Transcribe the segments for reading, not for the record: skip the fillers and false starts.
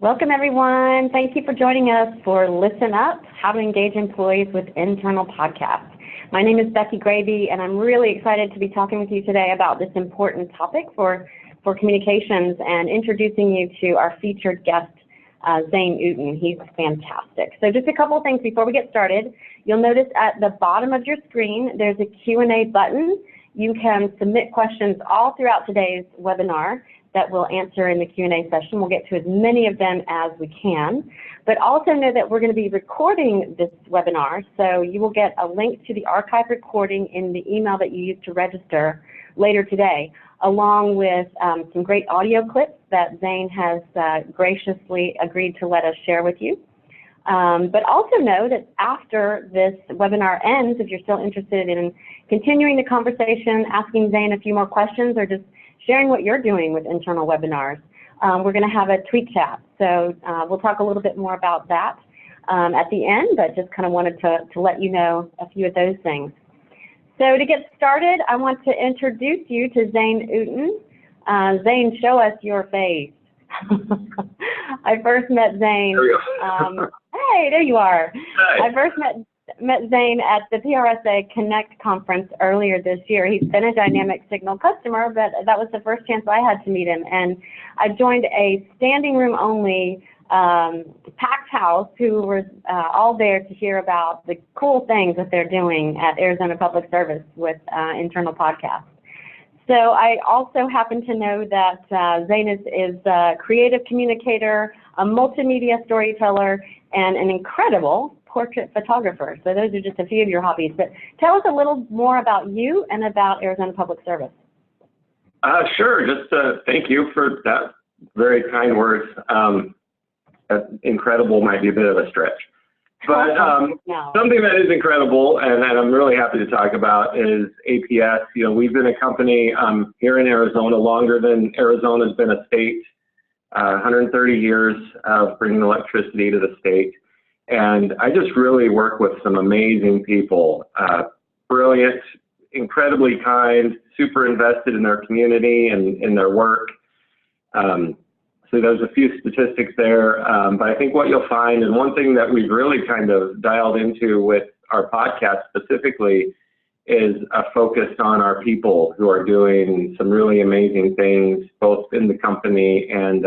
Welcome, everyone. Thank you for joining us for Listen Up, How to Engage Employees with Internal Podcasts. My name is Becky Gravy, and I'm really excited to be talking with you today about this important topic for communications and introducing you to our featured guest, Zane Ewton. He's fantastic. So just a couple of things before we get started. You'll notice at the bottom of your screen, there's a Q&A button. You can submit questions all throughout today's webinar that we'll answer in the Q&A session. We'll get to as many of them as we can. But also know that we're going to be recording this webinar, so you will get a link to the archive recording in the email that you used to register later today, along with some great audio clips that Zane has graciously agreed to let us share with you. But also know that after this webinar ends, if you're still interested in continuing the conversation, asking Zane a few more questions, or just sharing what you're doing with internal webinars, we're going to have a tweet chat. So we'll talk a little bit more about that at the end, but just kind of wanted to let you know a few of those things. So to get started, I want to introduce you to Zane Ewton. Zane, show us your face. I first met Zane. There we go. Hey, there you are. Hi. I first met Zane at the PRSA Connect conference earlier this year. He's been a Dynamic Signal customer, but that was the first chance I had to meet him. And I joined a standing room only packed house who were all there to hear about the cool things that they're doing at Arizona Public Service with internal podcasts. So I also happen to know that Zane is a creative communicator, a multimedia storyteller, and an incredible portrait photographer. So those are just a few of your hobbies. But tell us a little more about you and about Arizona Public Service. Sure. Just thank you for that very kind words. Incredible might be a bit of a stretch. But something that is incredible and I'm really happy to talk about is APS. You know, we've been a company here in Arizona longer than Arizona's been a state, 130 years of bringing electricity to the state. And I just really work with some amazing people, brilliant, incredibly kind, super invested in their community and in their work. So there's a few statistics there, but I think what you'll find, and one thing that we've really kind of dialed into with our podcast specifically, is a focus on our people who are doing some really amazing things, both in the company and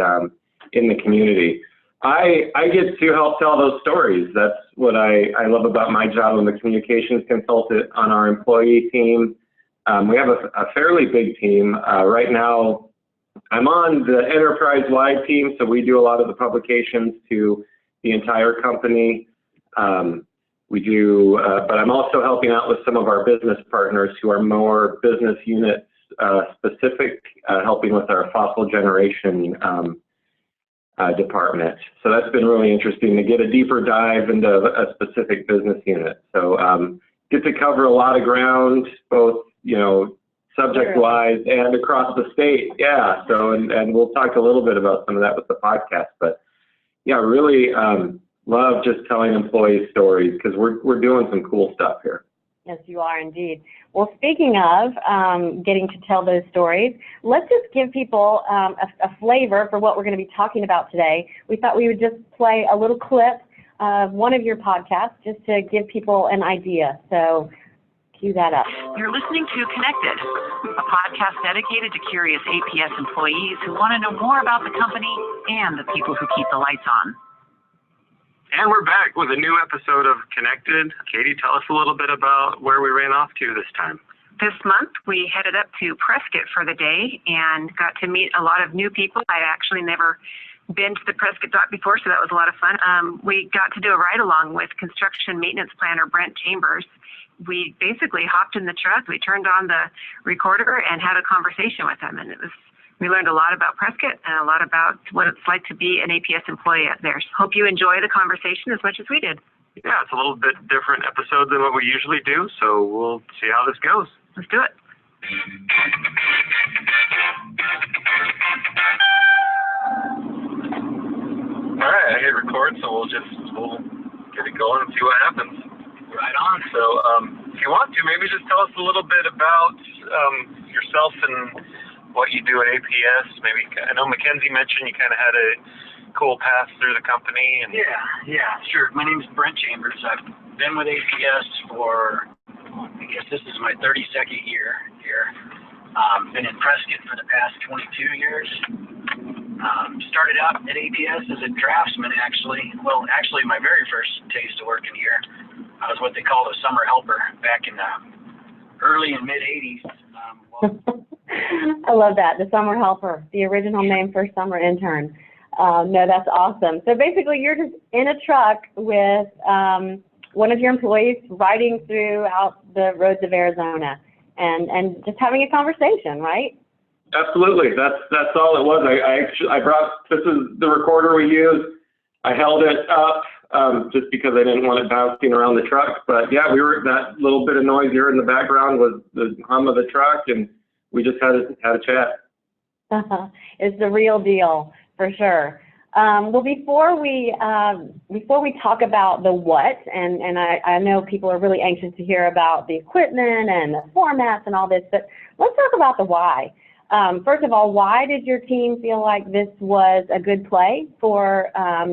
in the community. I get to help tell those stories. That's what I love about my job. I'm the communications consultant on our employee team. We have a fairly big team. Right now, I'm on the enterprise-wide team, so we do a lot of the publications to the entire company. We do, but I'm also helping out with some of our business partners who are more business unit specific, helping with our fossil generation department. So that's been really interesting to get a deeper dive into a specific business unit. So get to cover a lot of ground, both, you know, subject-wise and across the state. Yeah. So, and we'll talk a little bit about some of that with the podcast, but yeah, really love just telling employee stories because we're doing some cool stuff here. Yes, you are indeed. Well, speaking of getting to tell those stories, let's just give people a flavor for what we're going to be talking about today. We thought we would just play a little clip of one of your podcasts just to give people an idea. So cue that up. You're listening to Connected, a podcast dedicated to curious APS employees who want to know more about the company and the people who keep the lights on. And we're back with a new episode of Connected. Katie, tell us a little bit about where we ran off to this time. This month, we headed up to Prescott for the day and got to meet a lot of new people. I actually never been to the Prescott dock before, so that was a lot of fun. We got to do a ride-along with construction maintenance planner Brent Chambers. We basically hopped in the truck, we turned on the recorder, and had a conversation with him. And we learned a lot about Prescott and a lot about what it's like to be an APS employee out there. So hope you enjoy the conversation as much as we did. Yeah, it's a little bit different episode than what we usually do, so we'll see how this goes. Let's do it. All right, I hit record, so we'll get it going and see what happens. Right on. So if you want to, maybe just tell us a little bit about yourself and what you do at APS. Maybe, I know Mackenzie mentioned you kind of had a cool path through the company? And Yeah, sure. My name's Brent Chambers. I've been with APS for, I guess this is my 32nd year here. Been in Prescott for the past 22 years. Started out at APS as a draftsman, actually. Well, actually, my very first taste of working here, I was what they called a summer helper back in the early and mid 80s. I love that, the summer helper, the original name for summer intern. No, that's awesome. So basically, you're just in a truck with one of your employees riding throughout the roads of Arizona and just having a conversation, right? Absolutely. That's all it was. I brought, this is the recorder we use. I held it up just because I didn't want it bouncing around the truck. But yeah, that little bit of noise here in the background was the hum of the truck, and we just had a chat. It's the real deal, for sure. Well, before we talk about the what, and I know people are really anxious to hear about the equipment and the formats and all this, but let's talk about the why. First of all, why did your team feel like this was a good play for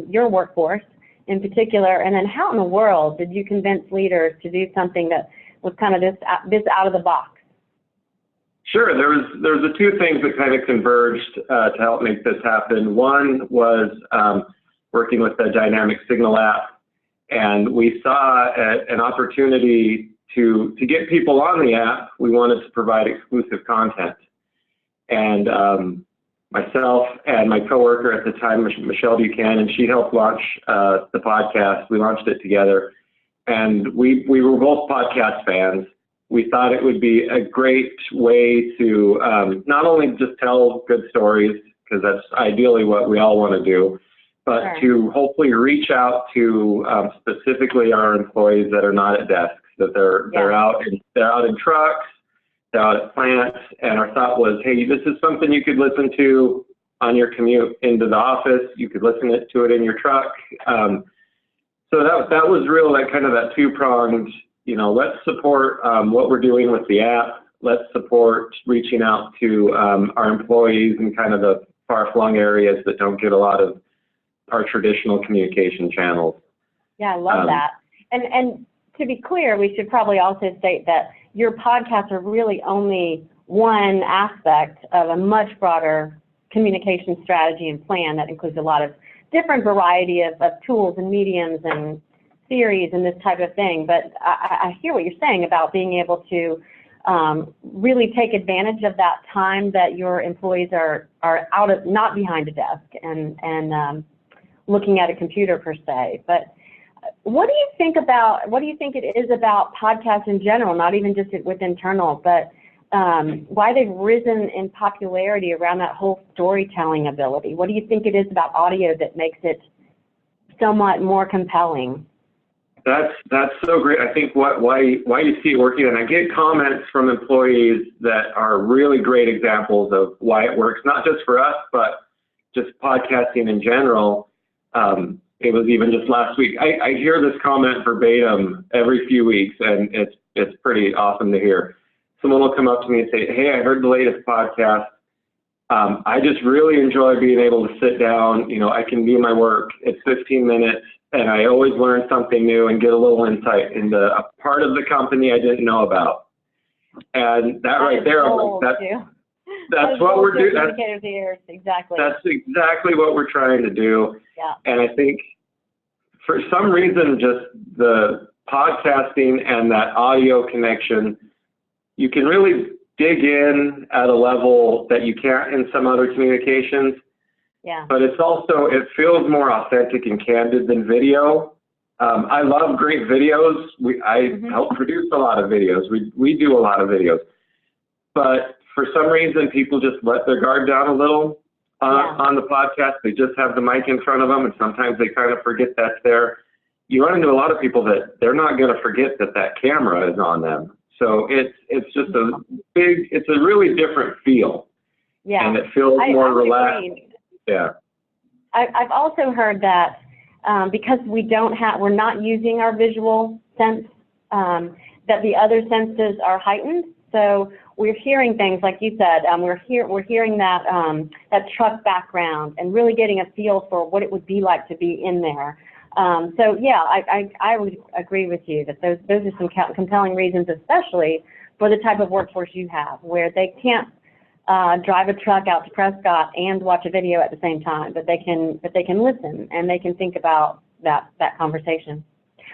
your workforce in particular, and then how in the world did you convince leaders to do something that was kind of this out of the box? Sure. There was the two things that kind of converged to help make this happen. One was working with the Dynamic Signal app, and we saw an opportunity to get people on the app. We wanted to provide exclusive content. And myself and my coworker at the time, Michelle Buchanan, she helped launch the podcast. We launched it together, and we were both podcast fans. We thought it would be a great way to not only just tell good stories, because that's ideally what we all want to do, but sure, to hopefully reach out to specifically our employees that are not at desks, that they're out in trucks, they're out at plants, and our thought was, hey, this is something you could listen to on your commute into the office. You could listen to it in your truck. So that was real, that two-pronged. Let's support what we're doing with the app. Let's support reaching out to our employees in kind of the far-flung areas that don't get a lot of our traditional communication channels. Yeah, I love that. And to be clear, we should probably also state that your podcasts are really only one aspect of a much broader communication strategy and plan that includes a lot of different variety of tools and mediums and series and this type of thing. But I hear what you're saying about being able to really take advantage of that time that your employees are not behind a desk and looking at a computer per se. But what do you think it is about podcasts in general, not even just with internal, but why they've risen in popularity around that whole storytelling ability? What do you think it is about audio that makes it somewhat more compelling? That's so great. I think why you see it working, and I get comments from employees that are really great examples of why it works, not just for us, but just podcasting in general. It was even just last week. I hear this comment verbatim every few weeks, and it's pretty awesome to hear. Someone will come up to me and say, hey, I heard the latest podcast. I just really enjoy being able to sit down. I can do my work. It's 15 minutes, and I always learn something new and get a little insight into a part of the company I didn't know about. And that right there, that's what we're doing. Exactly. That's exactly what we're trying to do. Yeah. And I think for some reason, just the podcasting and that audio connection, you can really dig in at a level that you can't in some other communications. Yeah. But it feels more authentic and candid than video. I love great videos. I help produce a lot of videos. We do a lot of videos. But for some reason, people just let their guard down a little on the podcast. They just have the mic in front of them, and sometimes they kind of forget that's there. You run into a lot of people that they're not going to forget that camera is on them. So it's just it's a really different feel. Yeah. And it feels more relaxed. Agree. Yeah. I've also heard that because we're not using our visual sense, that the other senses are heightened. So we're hearing things like you said. We're hearing that that truck background and really getting a feel for what it would be like to be in there. So yeah, I would agree with you that those are some compelling reasons, especially for the type of workforce you have, where they can't drive a truck out to Prescott and watch a video at the same time, but they can listen and they can think about that conversation.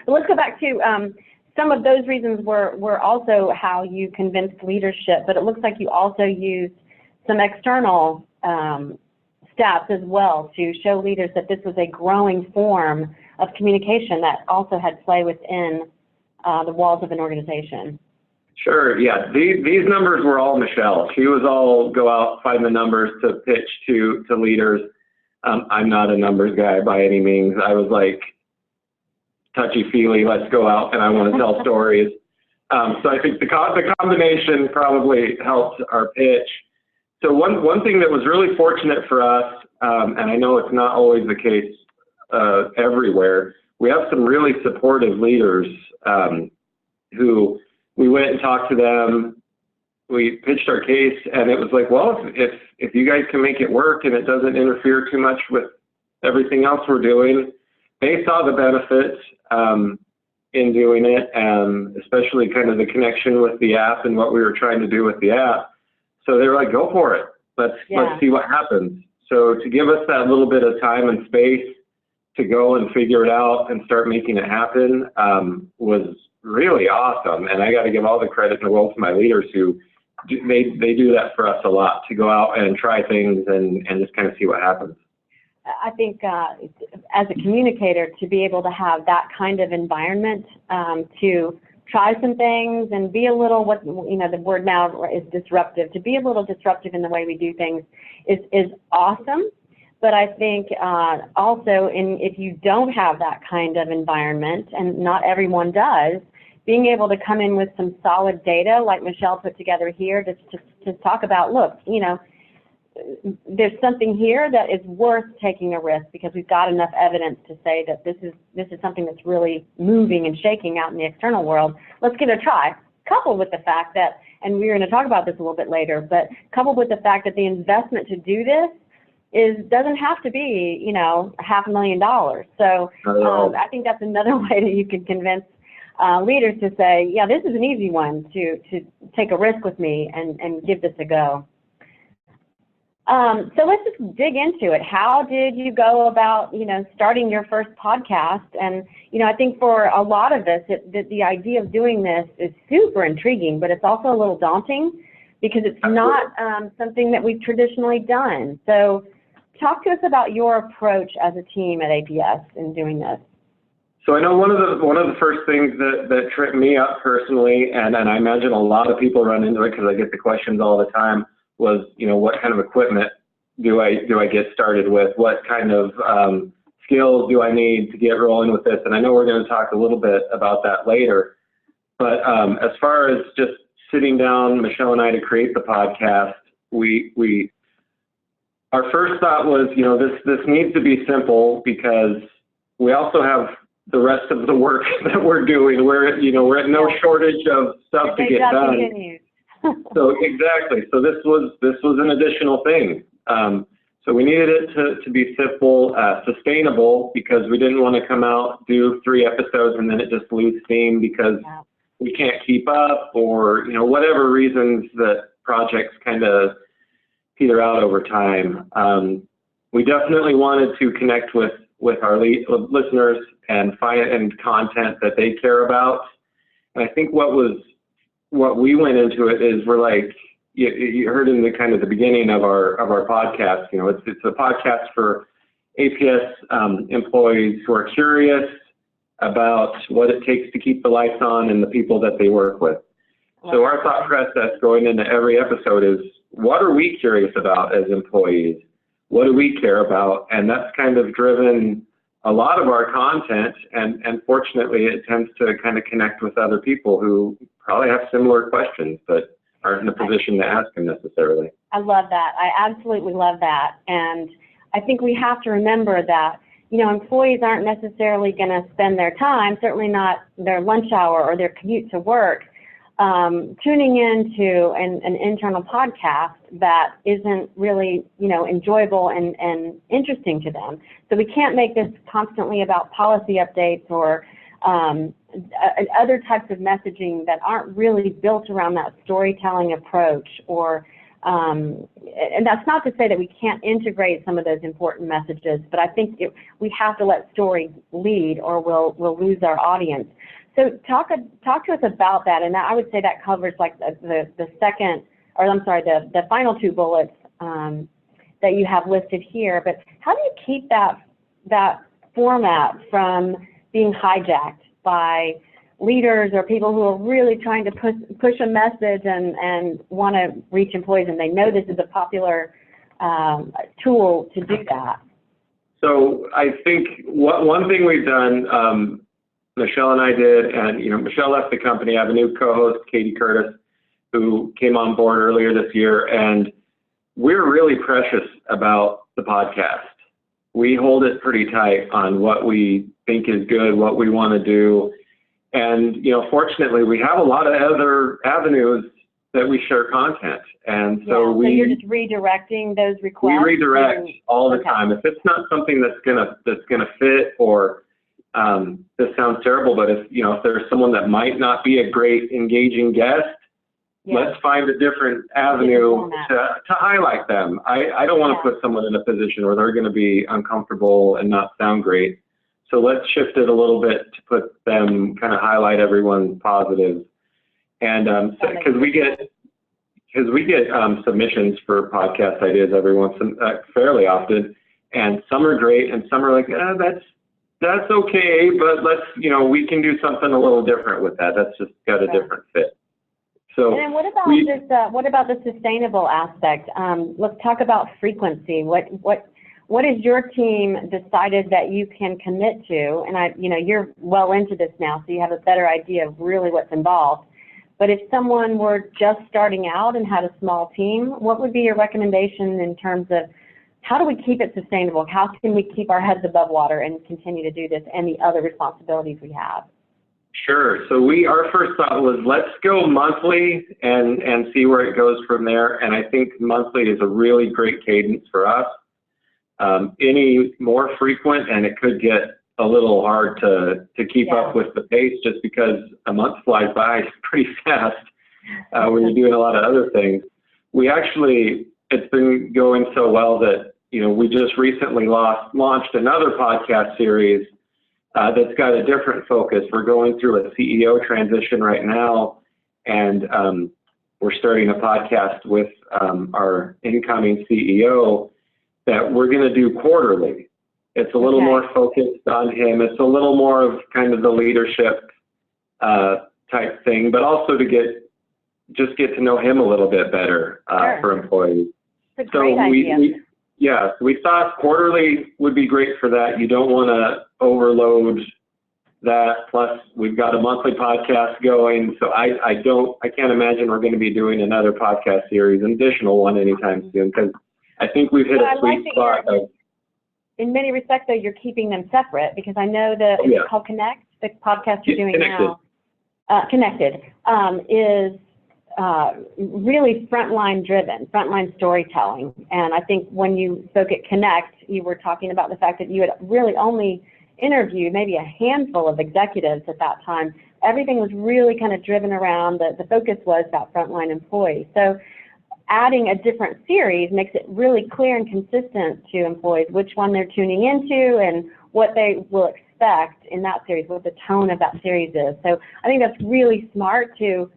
But let's go back to some of those reasons were also how you convinced leadership, but it looks like you also used some external stats as well to show leaders that this was a growing form of communication that also had play within the walls of an organization. Sure, yeah. These numbers were all Michelle. She was all go out, find the numbers to pitch to leaders. I'm not a numbers guy by any means. I was like, touchy-feely, let's go out and I want to tell stories. So I think the combination probably helped our pitch. So one thing that was really fortunate for us, and I know it's not always the case everywhere, we have some really supportive leaders who we went and talked to them. We pitched our case, and it was like, well, if you guys can make it work and it doesn't interfere too much with everything else we're doing, they saw the benefits in doing it, especially kind of the connection with the app and what we were trying to do with the app. So they were like, go for it. Let's see what happens. So to give us that little bit of time and space to go and figure it out and start making it happen was really awesome. And I got to give all the credit in the world to my leaders who they do that for us a lot, to go out and try things and just kind of see what happens. I think as a communicator, to be able to have that kind of environment to try some things and be a little, the word now is disruptive, to be a little disruptive in the way we do things is awesome. But I think also if you don't have that kind of environment, and not everyone does, being able to come in with some solid data like Michelle put together here to talk about, look, there's something here that is worth taking a risk because we've got enough evidence to say that this is something that's really moving and shaking out in the external world. Let's give it a try. Coupled with the fact that, and we're going to talk about this a little bit later, but coupled with the fact that the investment to do this doesn't have to be, $500,000. So I think that's another way that you can convince leaders to say, yeah, this is an easy one to take a risk with me and give this a go. So let's just dig into it. How did you go about, starting your first podcast? And, I think for a lot of us, the idea of doing this is super intriguing, but it's also a little daunting because it's not something that we've traditionally done. So talk to us about your approach as a team at APS in doing this. So I know one of the first things that tripped me up personally, and I imagine a lot of people run into it because I get the questions all the time, was, what kind of equipment do I get started with? What kind of skills do I need to get rolling with this? And I know we're going to talk a little bit about that later. But as far as just sitting down, Michelle and I, to create the podcast, our first thought was, this needs to be simple because we also have the rest of the work that we're doing. We're at no shortage of stuff to get done. So exactly. So this was an additional thing. So we needed it to be simple, sustainable, because we didn't want to come out, do 3 episodes, and then it just lose steam because we can't keep up, or whatever reasons that projects kind of peter out over time. We definitely wanted to connect with our listeners and find content that they care about. And I think what we went into it is we're like, you heard in the kind of the beginning of our podcast, it's a podcast for APS employees who are curious about what it takes to keep the lights on and the people that they work with. So our thought process going into every episode is, what are we curious about as employees? What do we care about? And that's kind of driven a lot of our content, and fortunately it tends to kind of connect with other people who probably have similar questions but aren't in a position to ask them necessarily. I love that. I absolutely love that. And I think we have to remember that, employees aren't necessarily going to spend their time, certainly not their lunch hour or their commute to work, tuning into an internal podcast that isn't really, enjoyable and interesting to them. So we can't make this constantly about policy updates or other types of messaging that aren't really built around that storytelling approach. And that's not to say that we can't integrate some of those important messages, but I think we have to let story lead, or we'll lose our audience. So talk to us about that, and I would say that covers like the final two bullets that you have listed here. But how do you keep that format from being hijacked by leaders or people who are really trying to push a message and want to reach employees, and they know this is a popular tool to do that? So I think one thing we've done, Michelle and I did, and Michelle left the company. I have a new co-host, Katie Curtis, who came on board earlier this year, and we're really precious about the podcast. We hold it pretty tight on what we think is good, what we want to do. And, fortunately, we have a lot of other avenues that we share content. And so you're just redirecting those requests? We redirect all the time. If it's not something that's gonna fit, or this sounds terrible, but if there's someone that might not be a great engaging guest, let's find a different avenue to highlight them. I don't want to put someone in a position where they're going to be uncomfortable and not sound great. So let's shift it a little bit to put them, kind of highlight everyone's positives. And because we get submissions for podcast ideas fairly often, and some are great, and some are like, that's okay, but let's, we can do something a little different with that. That's just got a different fit. So, and then what about the sustainable aspect? Let's talk about frequency. What has your team decided that you can commit to? And you're well into this now, so you have a better idea of really what's involved. But if someone were just starting out and had a small team, what would be your recommendation in terms of how do we keep it sustainable? How can we keep our heads above water and continue to do this and the other responsibilities we have? Sure. So our first thought was, let's go monthly and see where it goes from there. And I think monthly is a really great cadence for us. Any more frequent, and it could get a little hard to keep up with the pace, just because a month flies by pretty fast when you're doing a lot of other things. It's been going so well that we just recently launched another podcast series that's got a different focus. We're going through a CEO transition right now, and we're starting a podcast with our incoming CEO that we're going to do quarterly. It's a little more focused on him. It's a little more of kind of the leadership type thing, but also to get to know him a little bit better for employees. It's a great idea. We thought quarterly would be great for that. You don't want to overload that. Plus, we've got a monthly podcast going, so I can't imagine we're going to be doing another podcast series, an additional one anytime soon, because I think we've hit a sweet spot of. In many respects, though, you're keeping them separate, because I know it's called Connect, the podcast you're doing now. Connected is really frontline driven, frontline storytelling. And I think when you spoke at Connect, you were talking about the fact that you had really only interviewed maybe a handful of executives at that time. Everything was really kind of driven around, the focus was about frontline employees. So adding a different series makes it really clear and consistent to employees which one they're tuning into and what they will expect in that series, what the tone of that series is. So I think that's really smart to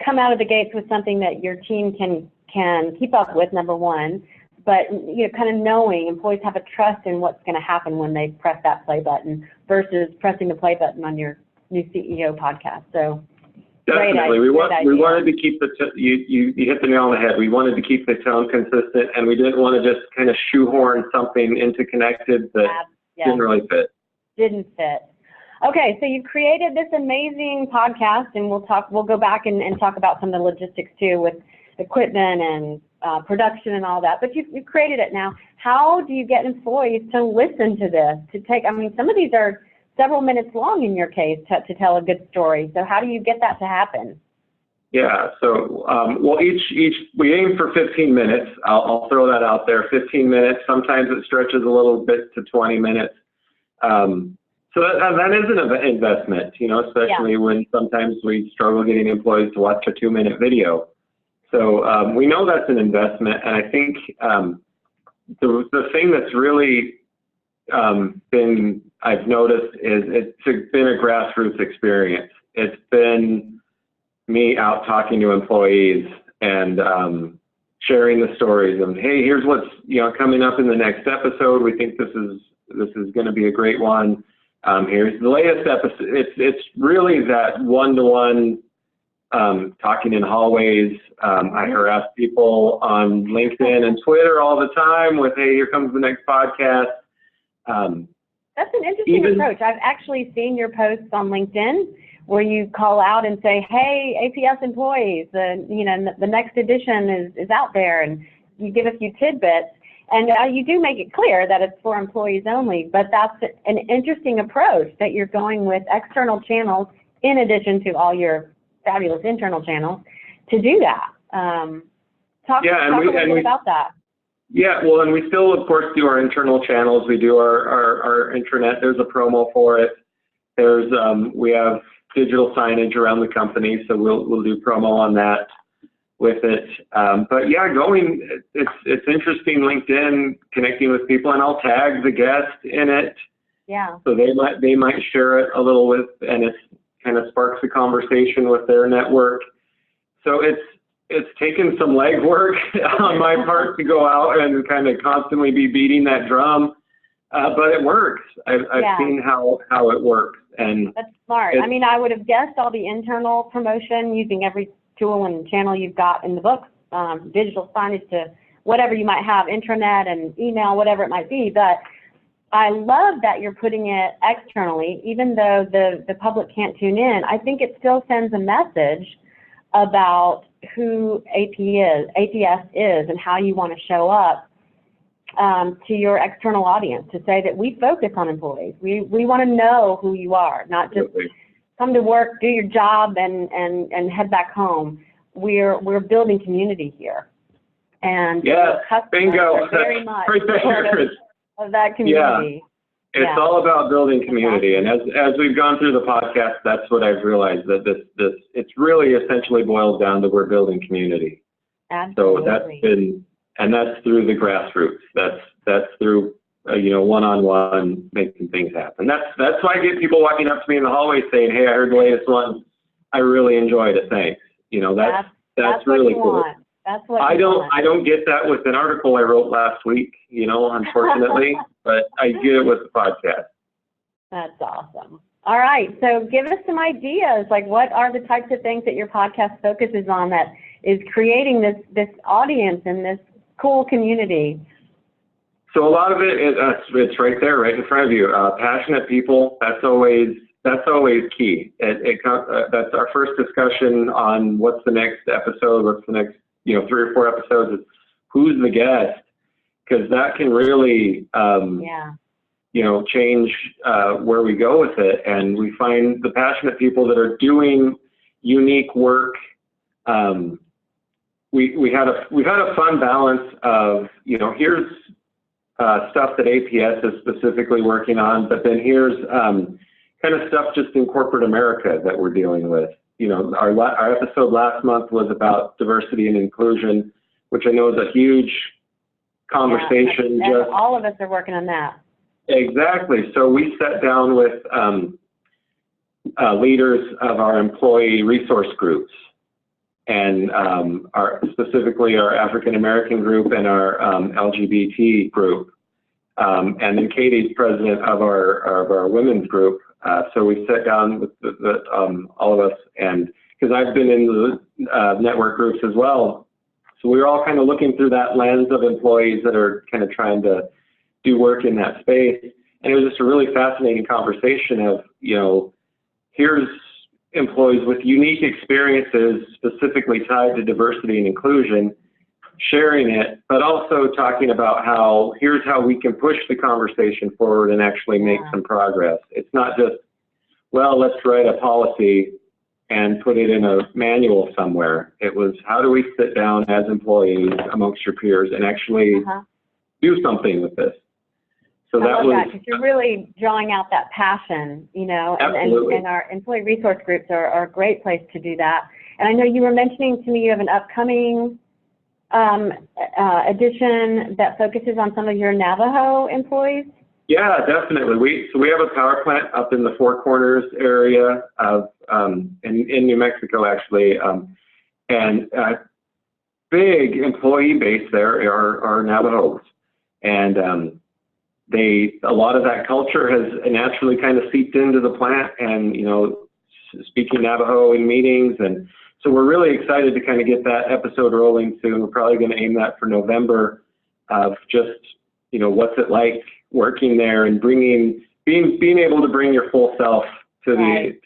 come out of the gates with something that your team can keep up with, number one, but kind of knowing employees have a trust in what's going to happen when they press that play button versus pressing the play button on your new CEO podcast. So definitely, we wanted to keep you hit the nail on the head. We wanted to keep the tone consistent, and we didn't want to just kind of shoehorn something into Connected that didn't really fit. Didn't fit. Okay, so you've created this amazing podcast, and we'll go back and talk about some of the logistics too, with equipment and production and all that. But you've created it now. How do you get employees to listen to this? Some of these are several minutes long in your case to tell a good story. So how do you get that to happen? Yeah, so well, each we aim for 15 minutes. I'll throw that out there. 15 minutes. Sometimes it stretches a little bit to 20 minutes. So that is an investment, especially when sometimes we struggle getting employees to watch a 2-minute video. So we know that's an investment, and I think the thing that's really I've noticed is it's been a grassroots experience. It's been me out talking to employees and sharing the stories of, hey, here's what's coming up in the next episode. We think this is going to be a great one. Here's the latest episode. It's really that one-to-one talking in hallways. I harass people on LinkedIn and Twitter all the time with, hey, here comes the next podcast. That's an interesting approach. I've actually seen your posts on LinkedIn where you call out and say, hey, APS employees, the next edition is out there, and you give a few tidbits. And you do make it clear that it's for employees only, but that's an interesting approach that you're going with external channels in addition to all your fabulous internal channels to do that. Talk a little bit about that. Yeah, well, and we still, of course, do our internal channels. We do our intranet. There's a promo for it. There's we have digital signage around the company, so we'll do promo on that with it. But yeah, it's interesting. LinkedIn, connecting with people, and I'll tag the guest in it. Yeah. So they might share it a little with, and it kind of sparks a conversation with their network. So it's taken some legwork on my part to go out and kind of constantly be beating that drum, but it works. I've seen how it works, and that's smart. I mean, I would have guessed all the internal promotion using every tool and channel you've got in the book, digital signage to whatever you might have, intranet and email, whatever it might be. But I love that you're putting it externally, even though the public can't tune in. I think it still sends a message about who APS is and how you want to show up to your external audience, to say that we focus on employees. We want to know who you are, not just come to work, do your job, and head back home. We're building community here, and bingo, are very much right there. Of that community. Yeah. It's all about building community, and as we've gone through the podcast, that's what I've realized, that it's really essentially boils down to we're building community. Absolutely. So that's through the grassroots. That's through one-on-one making things happen. That's why I get people walking up to me in the hallway saying, "Hey, I heard the latest one. I really enjoyed it. Thanks." That's really cool. Want. That's what I don't get that with an article I wrote last week, unfortunately, but I get it with the podcast. That's awesome. All right, so give us some ideas. Like, what are the types of things that your podcast focuses on that is creating this audience and this cool community? So a lot of it's right there, right in front of you. Passionate people. That's always key. That's our first discussion on what's the next episode. What's the next 3 or 4 episodes? Is who's the guest, because that can really change where we go with it. And we find the passionate people that are doing unique work. We've had a fun balance of here's stuff that APS is specifically working on, but then here's kind of stuff just in corporate America that we're dealing with. Our episode last month was about diversity and inclusion, which I know is a huge conversation. Yeah, all of us are working on that. Exactly. So we sat down with leaders of our employee resource groups, and specifically our African American group and our LGBT group, and then Katie's president of our women's group. So we sat down with all of us, and because I've been in the network groups as well, so we were all kind of looking through that lens of employees that are kind of trying to do work in that space, and it was just a really fascinating conversation of here's employees with unique experiences specifically tied to diversity and inclusion, sharing it, but also talking about here's how we can push the conversation forward and actually make some progress. It's not just, well, let's write a policy and put it in a manual somewhere. It was, how do we sit down as employees amongst your peers and actually do something with this? So that was, because you're really drawing out that passion, you know, and our employee resource groups are a great place to do that. And I know you were mentioning to me you have an upcoming edition that focuses on some of your Navajo employees. Yeah, definitely. We have a power plant up in the Four Corners area of in New Mexico, actually, and a big employee base there are Navajos, and a lot of that culture has naturally kind of seeped into the plant, and you know, speaking Navajo in meetings, and so we're really excited to kind of get that episode rolling soon. We're probably going to aim that for November, of just, you know, what's it like working there and being able to bring your full self to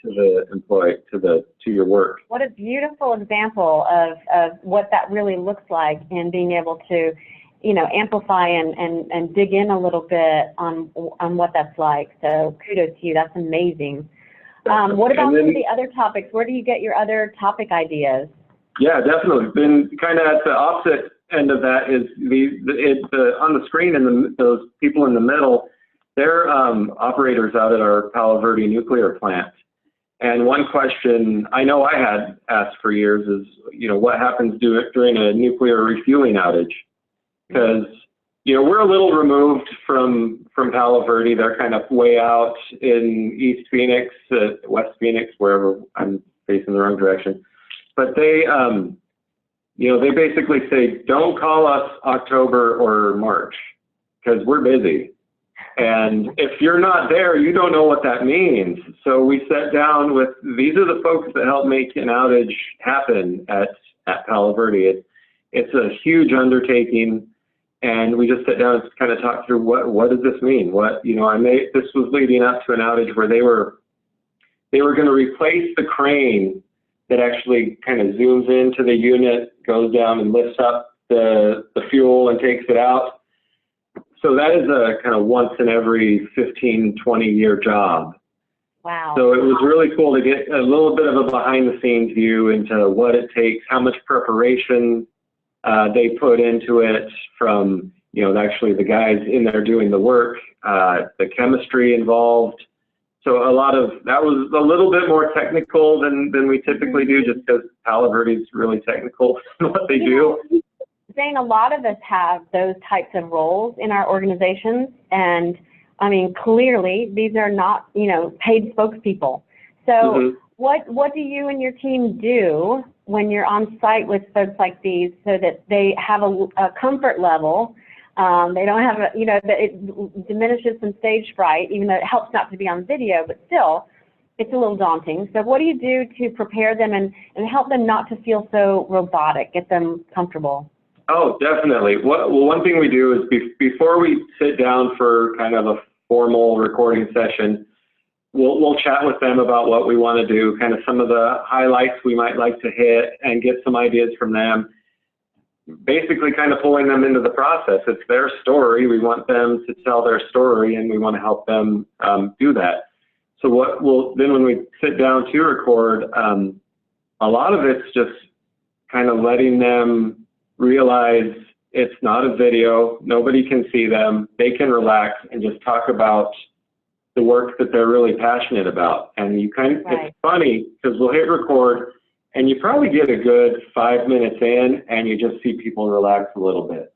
the employee, to your work. What a beautiful example of what that really looks like, and being able to, you know, amplify and dig in a little bit on what that's like. So kudos to you. That's amazing. What about some of the other topics? Where do you get your other topic ideas? Yeah, definitely. Been kind of at the opposite end of that is on the screen, and those people in the middle, they're operators out at our Palo Verde nuclear plant. And one question I know I had asked for years is, you know, what happens during a nuclear refueling outage? Because, you know, we're a little removed from Palo Verde. They're kind of way out in East Phoenix, West Phoenix, wherever I'm facing the wrong direction. But they, you know, they basically say, don't call us October or March because we're busy. And if you're not there, you don't know what that means. So we sat down with, these are the folks that help make an outage happen at Palo Verde. It's a huge undertaking. And we just sat down and kind of talked through what does this mean? What, you know, this was leading up to an outage where they were going to replace the crane that actually kind of zooms into the unit, goes down and lifts up the fuel and takes it out. So that is a kind of once in every 15, 20 year job. Wow. So it was really cool to get a little bit of a behind the scenes view into what it takes, how much preparation they put into it from, you know, actually the guys in there doing the work, the chemistry involved. So a lot of that was a little bit more technical than we typically do, just because Palo Verde is really technical in what they do. Zane, a lot of us have those types of roles in our organizations, and I mean, clearly these are not, you know, paid spokespeople. So what do you and your team do when you're on site with folks like these, so that they have a comfort level? They don't have you know, that it diminishes some stage fright, even though it helps not to be on video, but still, it's a little daunting. So what do you do to prepare them and help them not to feel so robotic, get them comfortable? Oh, definitely. Well, one thing we do is before we sit down for kind of a formal recording session, we'll chat with them about what we want to do, kind of some of the highlights we might like to hit, and get some ideas from them. Basically kind of pulling them into the process. It's their story. We want them to tell their story, and we want to help them do that. So then when we sit down to record, a lot of it's just kind of letting them realize it's not a video, nobody can see them, they can relax and just talk about the work that they're really passionate about. And you it's funny because we'll hit record and you probably get a good 5 minutes in and you just see people relax a little bit.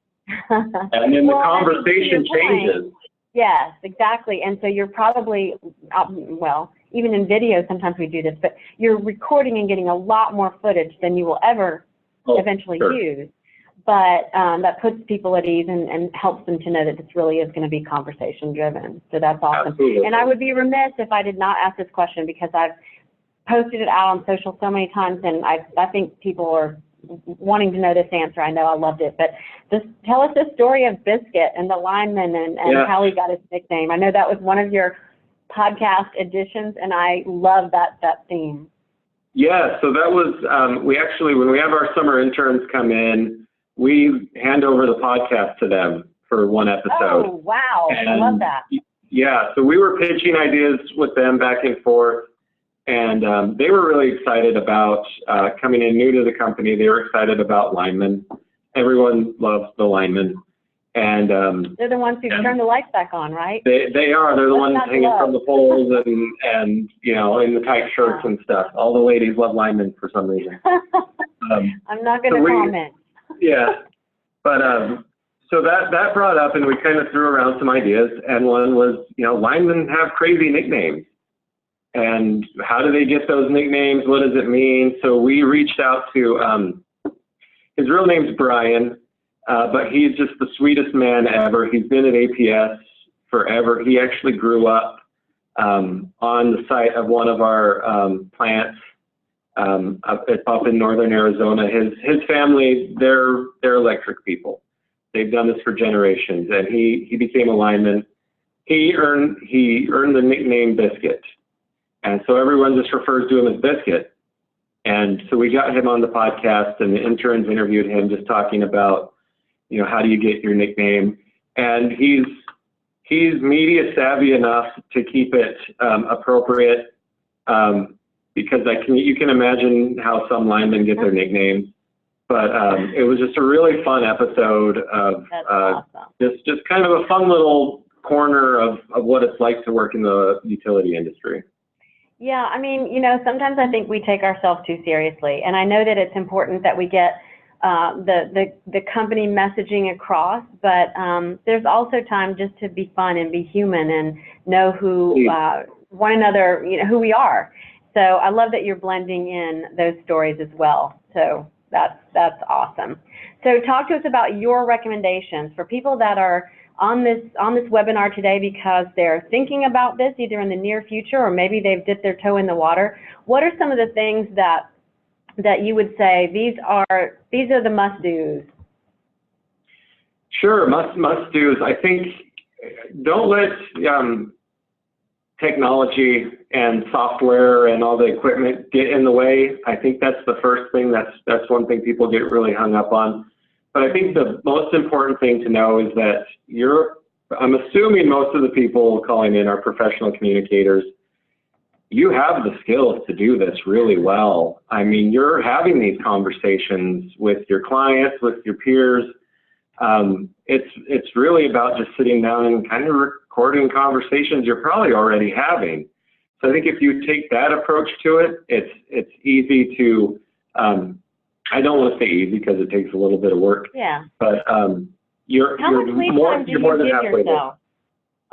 And then the conversation changes. Yes, exactly. And so you're probably, well, even in video, sometimes we do this, but you're recording and getting a lot more footage than you will ever eventually use. But that puts people at ease and helps them to know that this really is going to be conversation driven. So that's awesome. Absolutely. And I would be remiss if I did not ask this question, because I've posted it out on social so many times, and I think people are wanting to know this answer. I know, I loved it. But just tell us the story of Biscuit and the lineman and how he got his nickname. I know that was one of your podcast editions, and I love that theme. Yeah, so that was, we actually, when we have our summer interns come in, we hand over the podcast to them for one episode. Oh, wow. I love that. Yeah, so we were pitching ideas with them back and forth. And they were really excited about coming in new to the company. They were excited about linemen. Everyone loves the linemen. And they're the ones who turn the lights back on, right? They are. They're the ones hanging from the poles and you know, in the tight shirts and stuff. All the ladies love linemen for some reason. I'm not going to comment. Yeah. But so that brought up, and we kind of threw around some ideas. And one was, you know, linemen have crazy nicknames. And how do they get those nicknames? What does it mean? So we reached out to, his real name's Brian, but he's just the sweetest man ever. He's been at APS forever. He actually grew up on the site of one of our plants up in northern Arizona. His family, they're electric people. They've done this for generations, and he became a lineman. He earned the nickname Biscuit. And so everyone just refers to him as Biscuit. And so we got him on the podcast, and the interns interviewed him, just talking about, you know, how do you get your nickname? And he's media savvy enough to keep it appropriate, because you can imagine how some linemen get their nicknames. But it was just a really fun episode of awesome. just kind of a fun little corner of what it's like to work in the utility industry. Yeah, I mean, you know, sometimes I think we take ourselves too seriously, and I know that it's important that we get the company messaging across, but there's also time just to be fun and be human and know who one another, you know, who we are. So I love that you're blending in those stories as well. So that's awesome. So talk to us about your recommendations for people that are on this webinar today because they're thinking about this either in the near future or maybe they've dipped their toe in the water. What are some of the things that you would say these are the must-dos? Sure, must-dos. I think don't let technology and software and all the equipment get in the way. I think that's the first thing. That's one thing people get really hung up on. But I think the most important thing to know is that I'm assuming most of the people calling in are professional communicators. You have the skills to do this really well. I mean, you're having these conversations with your clients, with your peers. It's really about just sitting down and kind of recording conversations you're probably already having. So I think if you take that approach to it, it's easy to, I don't want to say easy because it takes a little bit of work. Yeah. But you're more than halfway there.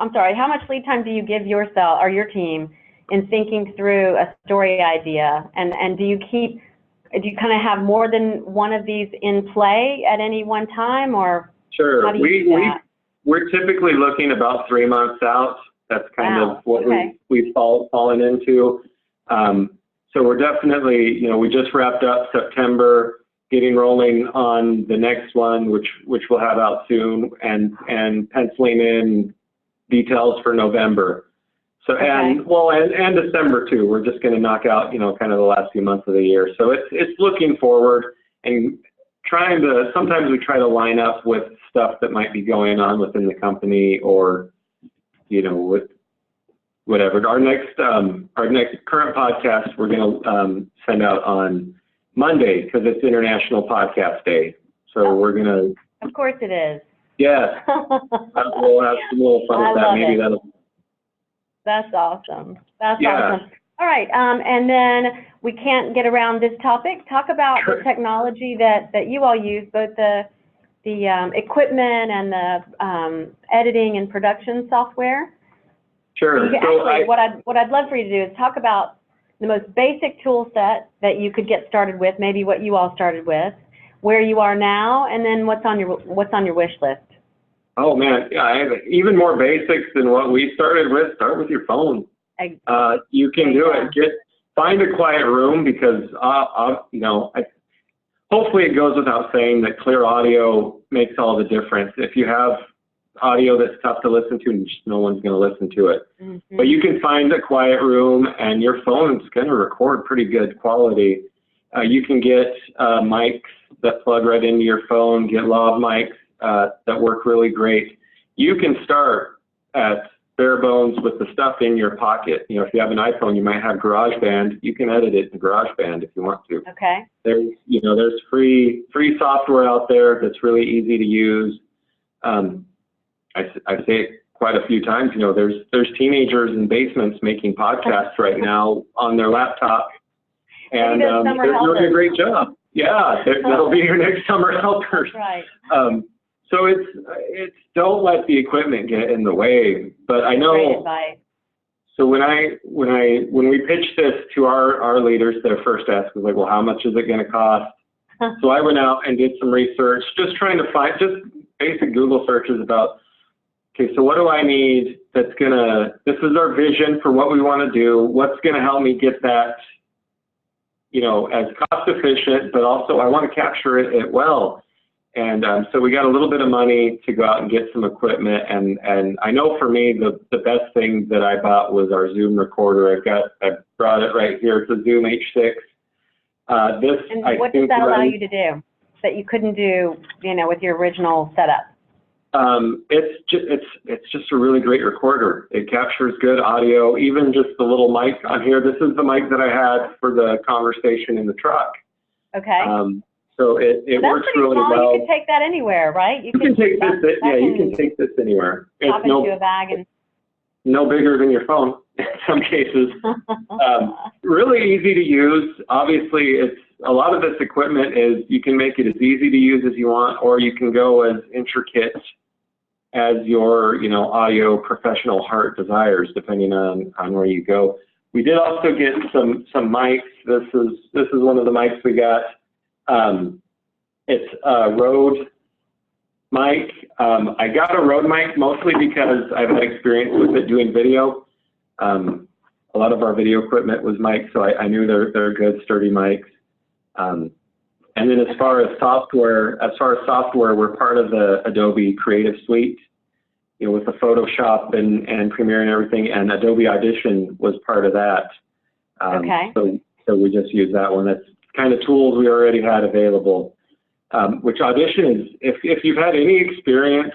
I'm sorry, how much lead time do you give yourself or your team in thinking through a story idea? And do you kind of have more than one of these in play at any one time, or Sure. how do you do that? We're typically looking about 3 months out. That's kind of what we've fallen into. So we're definitely, you know, we just wrapped up September, getting rolling on the next one, which we'll have out soon, and penciling in details for November. So and December too. We're just going to knock out, you know, kind of the last few months of the year. So it's looking forward and sometimes we try to line up with stuff that might be going on within the company, or, you know, with whatever. Our next current podcast we're going to send out on Monday because it's International Podcast Day. So we're going to. Of course it is. Yeah. We'll have some little fun with that. Maybe that'll. That's awesome. That's awesome. All right, and then we can't get around this topic. Talk about the technology that you all use, both the equipment and the editing and production software. Sure. What I'd love for you to do is talk about the most basic tool set that you could get started with, maybe what you all started with, where you are now, and then what's on your wish list. Oh man, yeah, I have even more basics than what we started with. Start with your phone. You can do it. Find a quiet room because you know, hopefully it goes without saying that clear audio makes all the difference. If you have audio that's tough to listen to, no one's going to listen to it. Mm-hmm. But you can find a quiet room, and your phone's going to record pretty good quality. You can get mics that plug right into your phone. Get lav mics that work really great. You can start at bare bones with the stuff in your pocket. You know, if you have an iPhone, you might have GarageBand. You can edit it in GarageBand if you want to. Okay. There's free software out there that's really easy to use. I say it quite a few times. You know, there's teenagers in basements making podcasts right now on their laptop, and they're doing a great job. Yeah, that'll be your next summer helpers. Right. So it's don't let the equipment get in the way. But I know. Great advice. So when we pitched this to our leaders, their first ask was like, well, how much is it going to cost? So I went out and did some research, just trying to find just basic Google searches about, okay, so what do I need this is our vision for what we want to do. What's going to help me get that, you know, as cost efficient, but also I want to capture it well. And so we got a little bit of money to go out and get some equipment. And I know for me, the best thing that I bought was our Zoom recorder. I brought it right here. It's a Zoom H6. And what does that allow you to do that you couldn't do, you know, with your original setup? It's just a really great recorder. It captures good audio, even just the little mic on here. This is the mic that I had for the conversation in the truck. Okay. So it works really well. You can take that anywhere, right? You can take this. Yeah, you can take this anywhere. Pop into a bag and no bigger than your phone in some cases. Really easy to use. Obviously, a lot of this equipment is you can make it as easy to use as you want, or you can go as intricate as your audio professional heart desires, depending on where you go. We did also get some mics. This is one of the mics we got. It's a Rode mic. I got a Rode mic mostly because I've had experience with it doing video. A lot of our video equipment was mics, so I knew they're good, sturdy mics. And then as far as software, we're part of the Adobe Creative Suite, you know, with the Photoshop and Premiere and everything, and Adobe Audition was part of that. Okay. So we just use that one. That's kind of tools we already had available. Which Audition is, if you've had any experience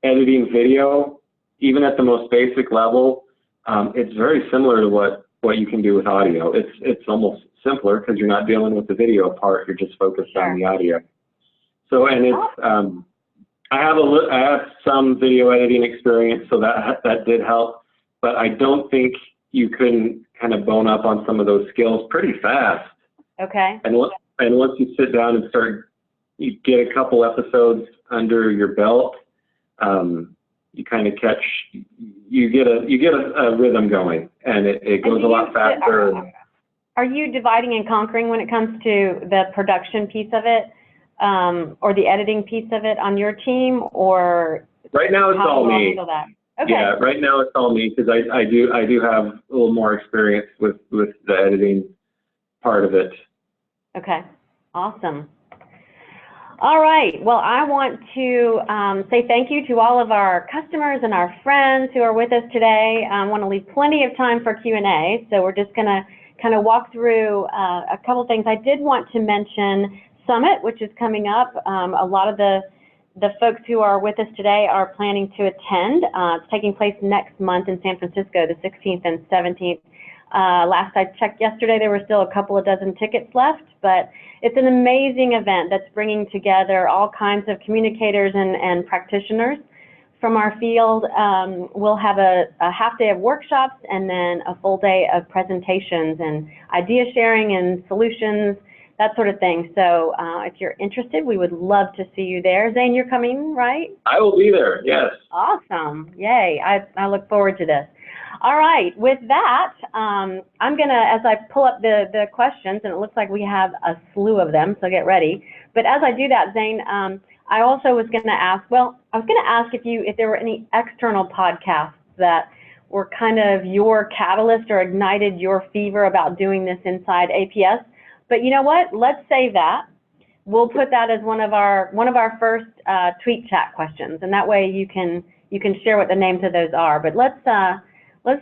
editing video, even at the most basic level, it's very similar to what you can do with audio. It's almost simpler because you're not dealing with the video part, you're just focused on the audio. So, and it's, I have some video editing experience, so that did help, but I don't think you couldn't kind of bone up on some of those skills pretty fast. Okay. And once you sit down and you get a couple episodes under your belt, you kind of you get a rhythm going, and it goes a lot faster. Are you dividing and conquering when it comes to the production piece of it, or the editing piece of it on your team, or? Right now it's all me. Okay. Yeah, right now it's all me because I do have a little more experience with the editing part of it. Okay, awesome. All right, well, I want to say thank you to all of our customers and our friends who are with us today. I want to leave plenty of time for Q&A, so we're just going to kind of walk through a couple things. I did want to mention Summit, which is coming up. A lot of the folks who are with us today are planning to attend. It's taking place next month in San Francisco, the 16th and 17th. Last I checked yesterday, there were still a couple of dozen tickets left, but it's an amazing event that's bringing together all kinds of communicators and practitioners from our field. We'll have a half day of workshops and then a full day of presentations and idea sharing and solutions, that sort of thing. So if you're interested, we would love to see you there. Zane, you're coming, right? I will be there, yes. Awesome. Yay. I look forward to this. All right. With that, I'm going to, as I pull up the questions, and it looks like we have a slew of them, so get ready. But as I do that, Zane, I also was going to ask, if there were any external podcasts that were kind of your catalyst or ignited your fever about doing this inside APS. But you know what? Let's save that. We'll put that as one of our first tweet chat questions, and that way you can share what the names of those are. But let's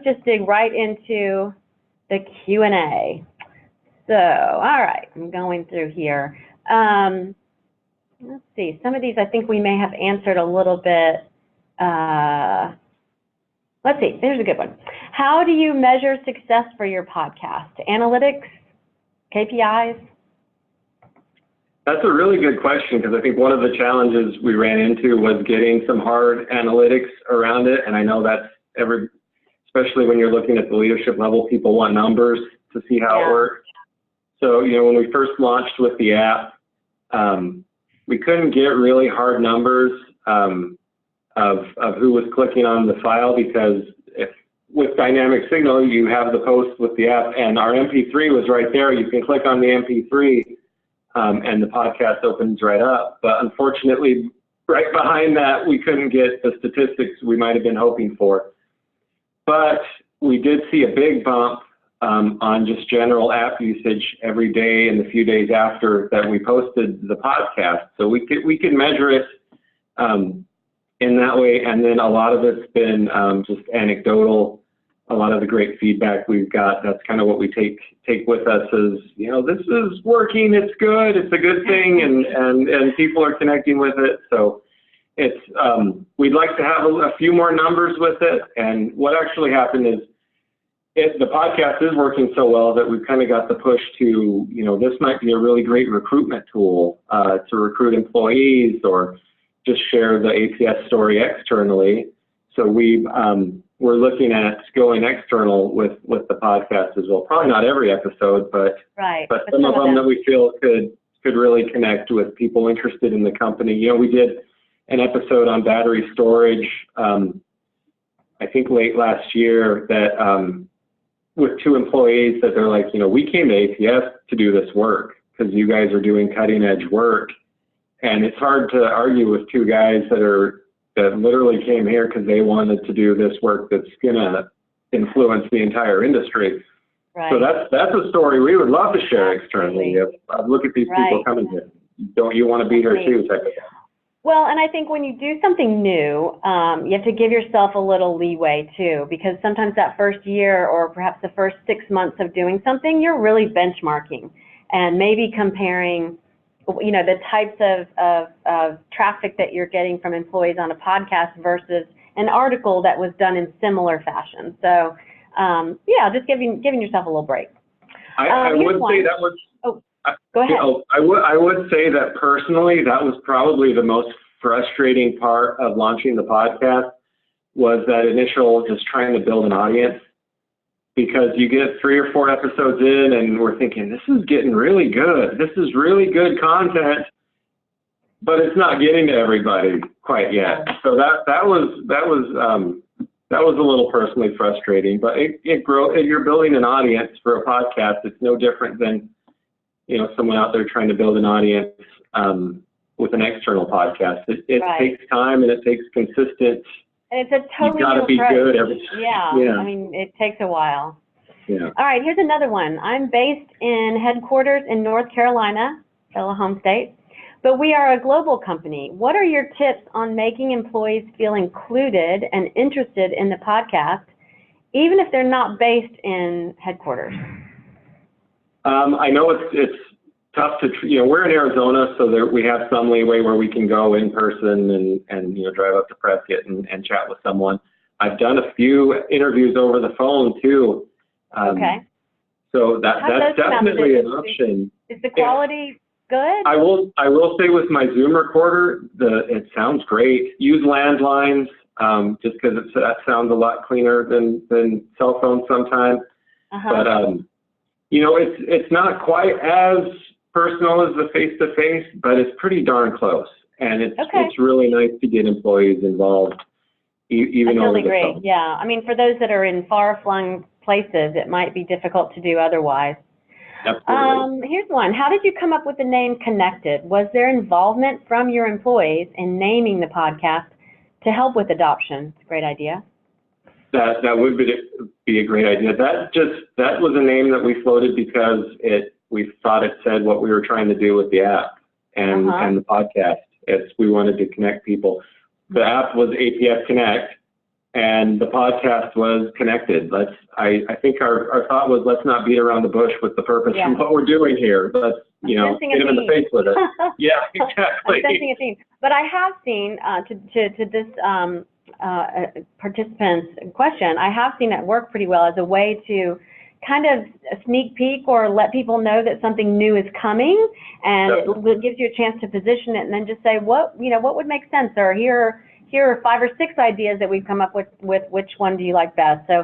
just dig right into the Q&A. So, all right, I'm going through here. Let's see. Some of these I think we may have answered a little bit let's see, here's a good one. How do you measure success for your podcast? Analytics, KPIs? That's a really good question, because I think one of the challenges we ran into was getting some hard analytics around it. And I know that's especially when you're looking at the leadership level, people want numbers to see how it works. So, when we first launched with the app, we couldn't get really hard numbers of who was clicking on the file, because with Dynamic Signal, you have the post with the app, and our MP3 was right there. You can click on the MP3. And the podcast opens right up. But unfortunately, right behind that, we couldn't get the statistics we might have been hoping for. But we did see a big bump on just general app usage every day and the few days after that we posted the podcast. So we could measure it in that way. And then a lot of it's been just anecdotal. A lot of the great feedback we've got, that's kind of what we take with us is, this is working, it's good, it's a good thing, and people are connecting with it. So it's, we'd like to have a few more numbers with it. And what actually happened is the podcast is working so well that we've kind of got the push to, this might be a really great recruitment tool to recruit employees or just share the APS story externally. So we're looking at going external with the podcast as well. Probably not every episode, but some of them that we feel could really connect with people interested in the company. We did an episode on battery storage, I think late last year, that with 2 employees that they're like, we came to APS to do this work because you guys are doing cutting edge work. And it's hard to argue with 2 guys that literally came here because they wanted to do this work that's going to influence the entire industry. Right. So that's a story we would love to share externally. Look at these people coming here. Don't you want to be here too? Type of thing. Well, and I think when you do something new, you have to give yourself a little leeway too, because sometimes that first year or perhaps the first 6 months of doing something, you're really benchmarking and maybe comparing the types of traffic that you're getting from employees on a podcast versus an article that was done in similar fashion. So, just giving yourself a little break. I would say that was. Oh, go ahead. I would say that personally, that was probably the most frustrating part of launching the podcast, was that initial just trying to build an audience. Because you get 3 or 4 episodes in and we're thinking, this is getting really good. This is really good content, but it's not getting to everybody quite yet. So that was a little personally frustrating, but you're building an audience for a podcast. It's no different than, someone out there trying to build an audience with an external podcast. It takes time and it takes consistent. And it's a totally You've got to be good every yeah. I mean, it takes a while. Yeah. All right, here's another one. I'm based in headquarters in North Carolina, fellow home state, but we are a global company. What are your tips on making employees feel included and interested in the podcast, even if they're not based in headquarters? I know it's tough to, we're in Arizona, so we have some leeway where we can go in person and drive up to Prescott and chat with someone. I've done a few interviews over the phone too. Okay. So that's definitely an option. Is the quality good? I will say with my Zoom recorder, it sounds great. Use landlines, just because that sounds a lot cleaner than cell phones sometimes. But it's not quite as personal as the face-to-face, but it's pretty darn close. And it's really nice to get employees involved, even over the phone. Yeah, I mean, for those that are in far-flung places, it might be difficult to do otherwise. Absolutely. Here's one. How did you come up with the name Connected? Was there involvement from your employees in naming the podcast to help with adoption? It's a great idea. That would be a great idea. That was a name that we floated because we thought it said what we were trying to do with the app and the podcast. We wanted to connect people. The app was APS Connect, and the podcast was Connected. I think our thought was, let's not beat around the bush with the purpose of what we're doing here. Let's hit them in the face with it. Yeah, exactly. I'm sensing a theme. But I have seen to this participant's question, I have seen it work pretty well as a way to kind of sneak peek or let people know that something new is coming, and it gives you a chance to position it and then just say, what would make sense, or here are 5 or 6 ideas that we've come up with which one do you like best. So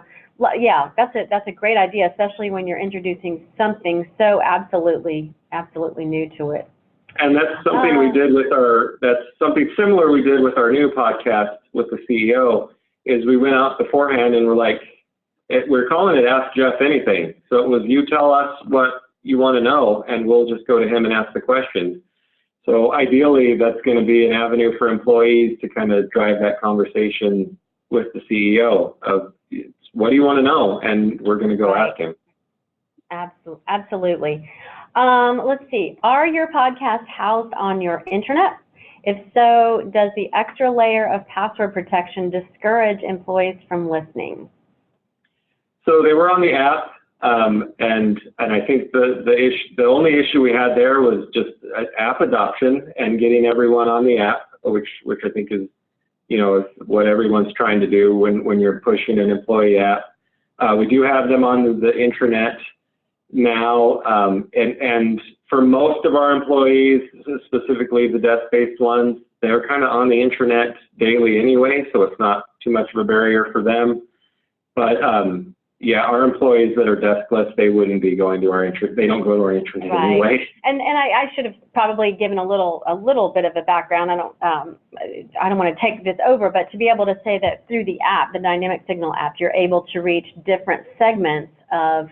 yeah, that's a great idea, especially when you're introducing something so absolutely new to it. And that's something that's something similar we did with our new podcast with the CEO, is we went out beforehand and we're like, we're calling it Ask Jeff Anything. So it was, you tell us what you want to know and we'll just go to him and ask the questions. So ideally, that's going to be an avenue for employees to kind of drive that conversation with the CEO of, what do you want to know? And we're going to go ask him. Absolutely. Let's see. Are your podcasts housed on your intranet? If so, does the extra layer of password protection discourage employees from listening? So they were on the app, and I think the only issue we had there was just app adoption and getting everyone on the app, which I think is, is what everyone's trying to do when you're pushing an employee app. We do have them on the intranet now, and for most of our employees, specifically the desk-based ones, they're kind of on the intranet daily anyway, so it's not too much of a barrier for them. But yeah, our employees that are deskless, they wouldn't be going to our intranet. They don't go to our intranet anyway. And I should have probably given a little bit of a background. I don't want to take this over, but to be able to say that through the app, the Dynamic Signal app, you're able to reach different segments of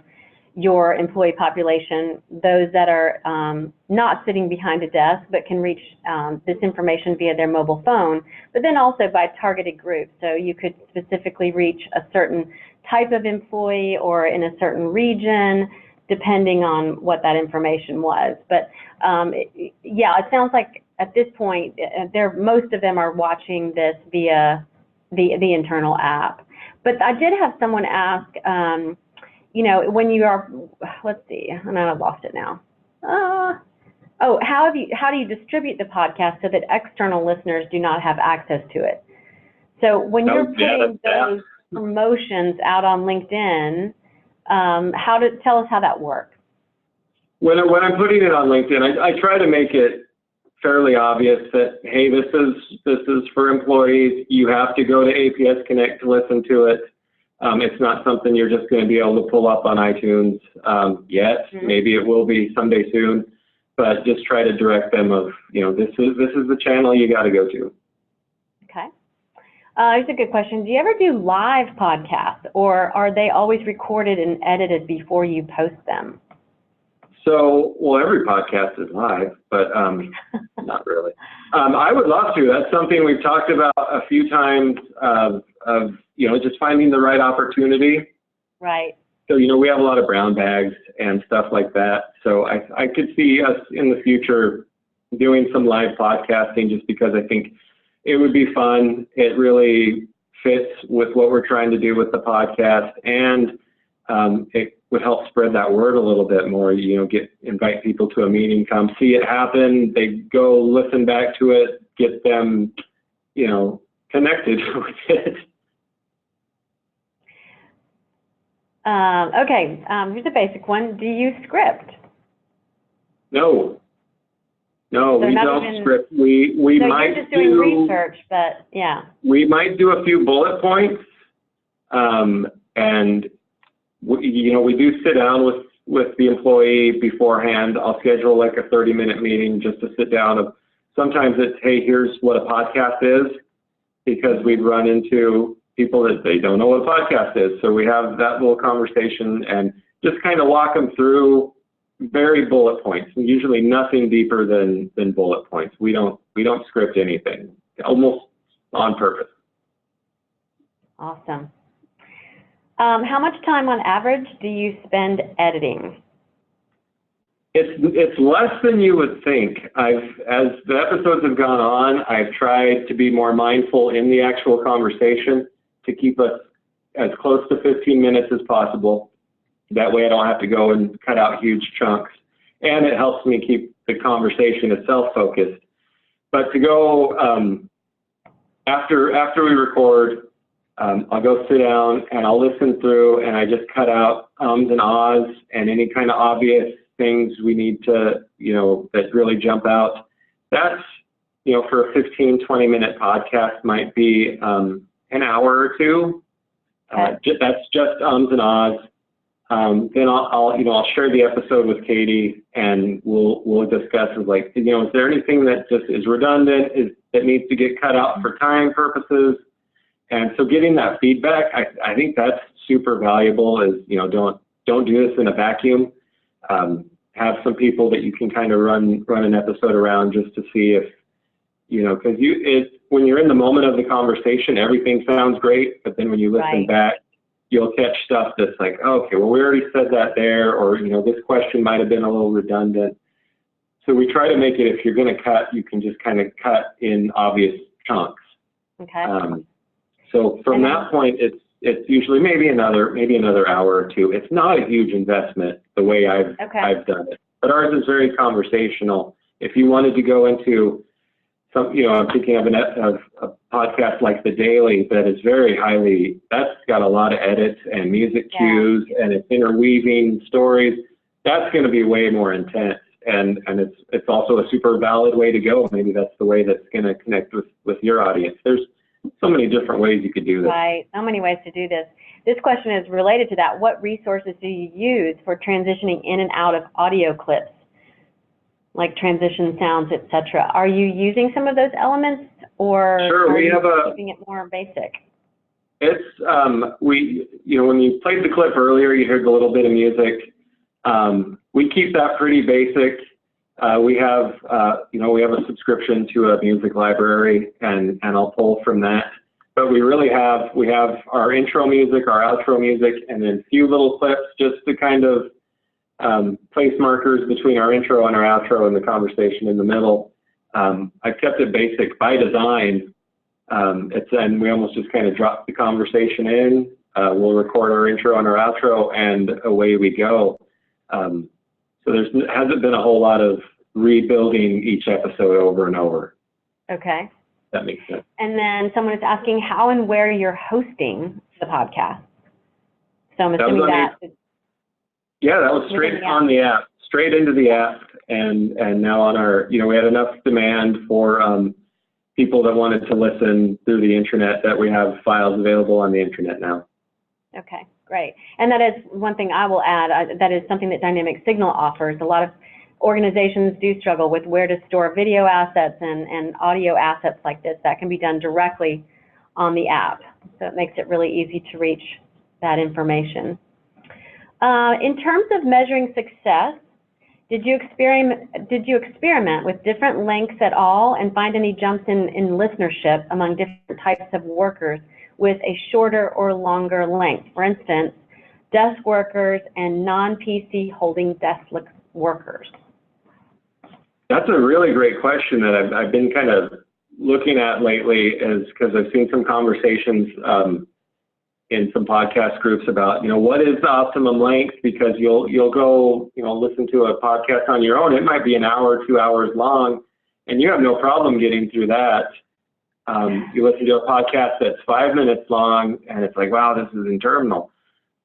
your employee population, those that are not sitting behind a desk but can reach this information via their mobile phone, but then also by targeted groups. So you could specifically reach a certain type of employee or in a certain region, depending on what that information was. But yeah, it sounds like at this point, most of them are watching this via the internal app. But I did have someone ask, when you are, let's see, and I've lost it now. How do you distribute the podcast so that external listeners do not have access to it? So when you're putting those promotions out on LinkedIn, tell us how that works. When I'm putting it on LinkedIn, I try to make it fairly obvious that, hey, this is for employees. You have to go to APS Connect to listen to it. It's not something you're just going to be able to pull up on iTunes yet. Mm-hmm. Maybe it will be someday soon, but just try to direct them of, this is the channel you got to go to. Okay. Here's a good question. Do you ever do live podcasts, or are they always recorded and edited before you post them? So, well, every podcast is live, but not really. I would love to. That's something we've talked about a few times of just finding the right opportunity. Right. So, we have a lot of brown bags and stuff like that. So I could see us in the future doing some live podcasting just because I think it would be fun. It really fits with what we're trying to do with the podcast, and it would help spread that word a little bit more. Invite people to a meeting, come see it happen. They go listen back to it, get them, connected with it. Okay, here's a basic one. Do you script? No, so we don't script. We might you're just doing research, but yeah. We might do a few bullet points, and we do sit down with the employee beforehand. I'll schedule like a 30-minute meeting just to sit down. Sometimes it's, hey, here's what a podcast is, because we've run into people that they don't know what a podcast is. So we have that little conversation and just kind of walk them through very bullet points, usually nothing deeper than bullet points. We don't script anything, almost on purpose. Awesome. How much time on average do you spend editing? It's less than you would think. As the episodes have gone on, I've tried to be more mindful in the actual conversation to keep us as close to 15 minutes as possible. That way I don't have to go and cut out huge chunks. And it helps me keep the conversation itself focused. But to go after we record, I'll go sit down and I'll listen through, and I just cut out ums and ahs and any kind of obvious things we need to, that really jump out. That's, for a 15, 20-minute podcast might be an hour or two. That's just ums and ahs. Then I'll share the episode with Katie, and we'll discuss is there anything that just is redundant, that needs to get cut out for time purposes? And so getting that feedback, I think that's super valuable. Is don't do this in a vacuum. Have some people that you can kind of run an episode around just to see if because when you're in the moment of the conversation, everything sounds great, but then when you listen back, you'll catch stuff that's like, oh, okay, well, we already said that there, or, this question might have been a little redundant. So we try to make it, if you're going to cut, you can just kind of cut in obvious chunks. Okay. So from that point, it's usually maybe another hour or two. It's not a huge investment the way I've done it, but ours is very conversational. If you wanted to go into some, I'm thinking of a podcast like The Daily that is that's got a lot of edits and music cues, and it's interweaving stories. That's going to be way more intense, and it's also a super valid way to go. Maybe that's the way that's going to connect with your audience. There's so many different ways you could do this. Right, so many ways to do this. This question is related to that. What resources do you use for transitioning in and out of audio clips, like transition sounds, etc.? Are you using some of those elements, or are you keeping it more basic? It's when you played the clip earlier, you heard a little bit of music. We keep that pretty basic. We have a subscription to a music library, and I'll pull from that. But we have our intro music, our outro music, and then a few little clips just to kind of place markers between our intro and our outro and the conversation in the middle. I've kept it basic by design. And we almost just kind of drop the conversation in. We'll record our intro and our outro, and away we go. So hasn't been a whole lot of rebuilding each episode over and over. Okay. That makes sense. And then someone is asking how and where you're hosting the podcast. So I'm assuming that was straight on the app, straight into the app, and now on our, we had enough demand for people that wanted to listen through the internet that we have files available on the internet now. Okay, great. And that is one thing I will add, that is something that Dynamic Signal offers. A lot of organizations do struggle with where to store video assets and audio assets like this. That can be done directly on the app. So it makes it really easy to reach that information. In terms of measuring success, did you experiment with different lengths at all and find any jumps in listenership among different types of workers with a shorter or longer length? For instance, desk workers and non-PC holding desk workers. That's a really great question that I've been kind of looking at lately, is because I've seen some conversations in some podcast groups about, what is the optimum length? Because you'll go, listen to a podcast on your own. It might be an hour, 2 hours long, and you have no problem getting through that. You listen to a podcast that's 5 minutes long, and it's like, wow, this is interminable.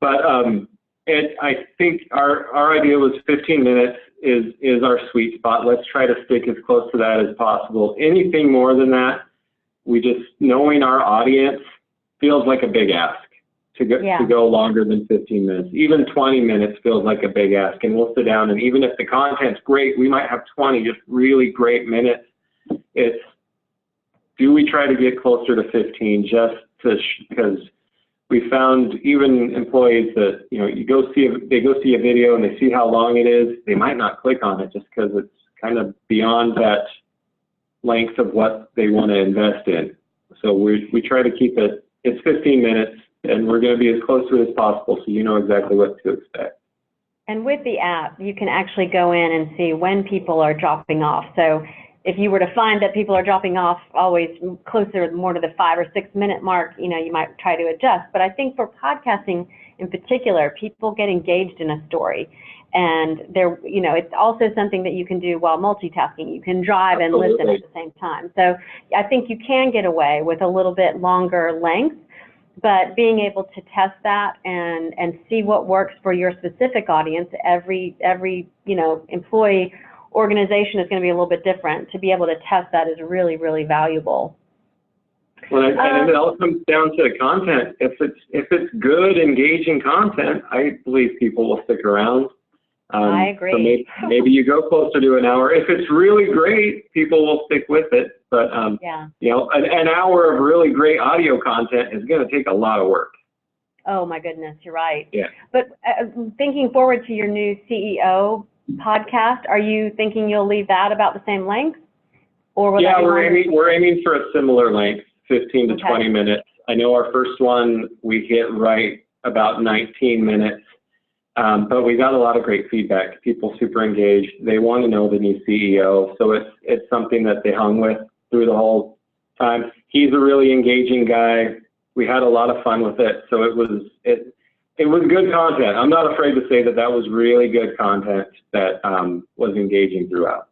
But I think our idea was 15 minutes is our sweet spot. Let's try to stick as close to that as possible. Anything more than that, knowing our audience feels like a big ask to go longer than 15 minutes. Even 20 minutes feels like a big ask, and we'll sit down, and even if the content's great, we might have 20 just really great minutes. Do we try to get closer to 15 just because we found even employees that, they go see a video and they see how long it is, they might not click on it just because it's kind of beyond that length of what they want to invest in. So we try to keep it's 15 minutes, and we're going to be as close to it as possible so you know exactly what to expect. And with the app, you can actually go in and see when people are dropping off. So if you were to find that people are dropping off always closer more to the 5 or 6 minute mark, you might try to adjust. But I think for podcasting in particular, people get engaged in a story. And there, it's also something that you can do while multitasking. You can drive and listen at the same time. So I think you can get away with a little bit longer length, but being able to test that and see what works for your specific audience, every employee organization is going to be a little bit different. To be able to test that is really, really valuable. Well, and it all comes down to the content. If it's good, engaging content, I believe people will stick around. I agree. So maybe you go closer to an hour. If it's really great, people will stick with it. But yeah. An hour of really great audio content is going to take a lot of work. Oh my goodness, you're right. Yeah. But thinking forward to your new CEO podcast, are you thinking you'll leave that about the same length? Or yeah, we're aiming for a similar length, 15 to 20 minutes. I know our first one we hit right about 19 minutes. But we got a lot of great feedback. People super engaged. They want to know the new CEO. So it's something that they hung with through the whole time. He's a really engaging guy. We had a lot of fun with it. So it was good content. I'm not afraid to say that was really good content that was engaging throughout.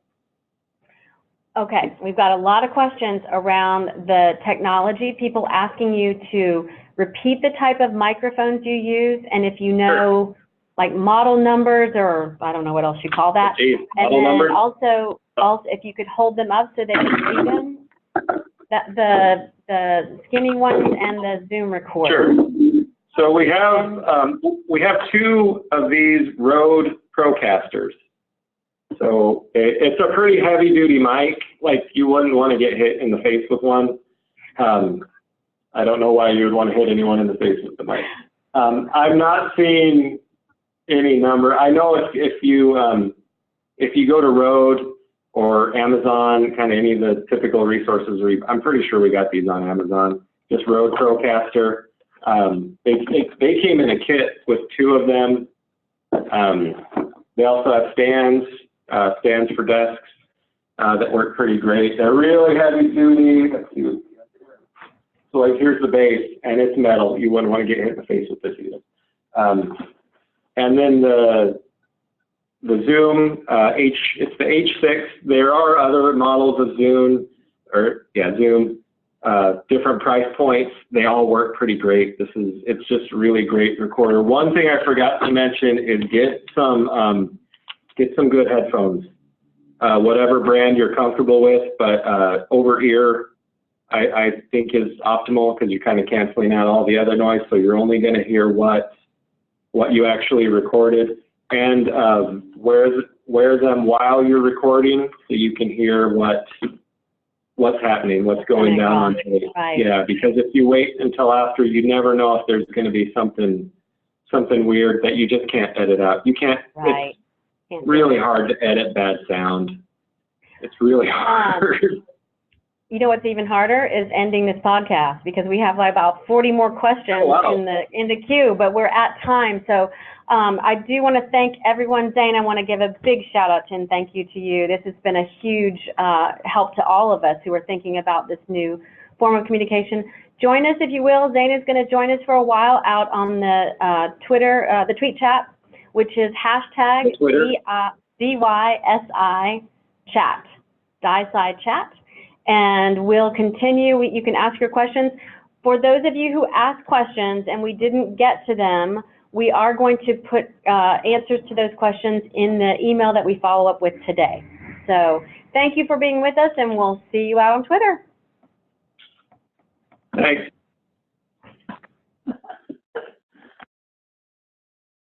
Okay, we've got a lot of questions around the technology. People asking you to repeat the type of microphones you use, and if you know. Sure. Like model numbers, or I don't know what else you call that. And then numbers. Also, if you could hold them up so they can see them, the skinny ones and the Zoom recorder. Sure. So we have two of these Rode Procasters. So it's a pretty heavy duty mic. Like you wouldn't want to get hit in the face with one. I don't know why you would want to hit anyone in the face with the mic. I'm not seeing any number. I know if you go to Rode or Amazon, kind of any of the typical resources, I'm pretty sure we got these on Amazon. Just Rode Procaster. They came in a kit with two of them. They also have stands for desks that work pretty great. They're really heavy duty. Let's see. So like here's the base, and it's metal. You wouldn't want to get hit in the face with this either. And then the Zoom it's the H6. There are other models of Zoom, different price points. They all work pretty great. It's just really great recorder. One thing I forgot to mention is get some good headphones, whatever brand you're comfortable with, but over ear I think is optimal because you're kind of canceling out all the other noise, so you're only going to hear what you actually recorded, and wear them while you're recording so you can hear what's happening, what's going down on tape. Right. Yeah, because if you wait until after, you never know if there's going to be something weird that you just can't edit out. You can't. Right. It's really hard to edit bad sound. It's really hard. You know what's even harder is ending this podcast, because we have like about 40 more questions in the queue, but we're at time. So I do want to thank everyone. Zane, I want to give a big shout out and thank you to you. This has been a huge help to all of us who are thinking about this new form of communication. Join us if you will. Zane is going to join us for a while out on the Twitter, the tweet chat, which is hashtag DYSI chat, DYSI chat. And we'll continue. You can ask your questions. For those of you who asked questions and we didn't get to them, we are going to put answers to those questions in the email that we follow up with today. So thank you for being with us, and we'll see you out on Twitter. Thanks.